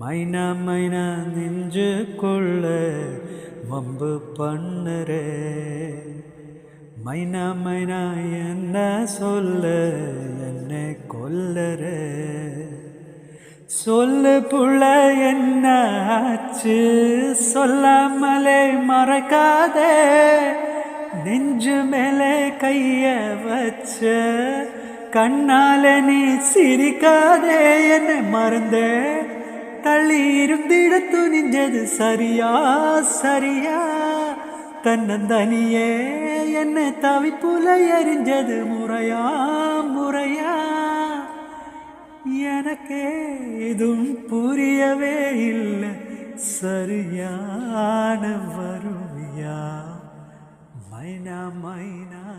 மைனா மைனா நெஞ்சுக்குள்ள வம்பு பண்ணுறே. மைனா மைனா என்ன சொல்ல என்ன கொல்லறே. சொல்லு புள்ள என்ன ஆச்சு சொல்லாமலே மறக்காதே. நெஞ்சு மேலே கைய வச்ச கண்ணால நீ சிரிக்காதே. என்னை மறந்தே தள்ளி இருந்திட துணிஞ்சது சரியா சரியா. தன்னந்தனியே என்னை தவிப்புல எரிஞ்சது முறையா முறையா. எனக்கே எதுவும் புரியவே இல்லை சரியான வறுமையா. மைனா மைனா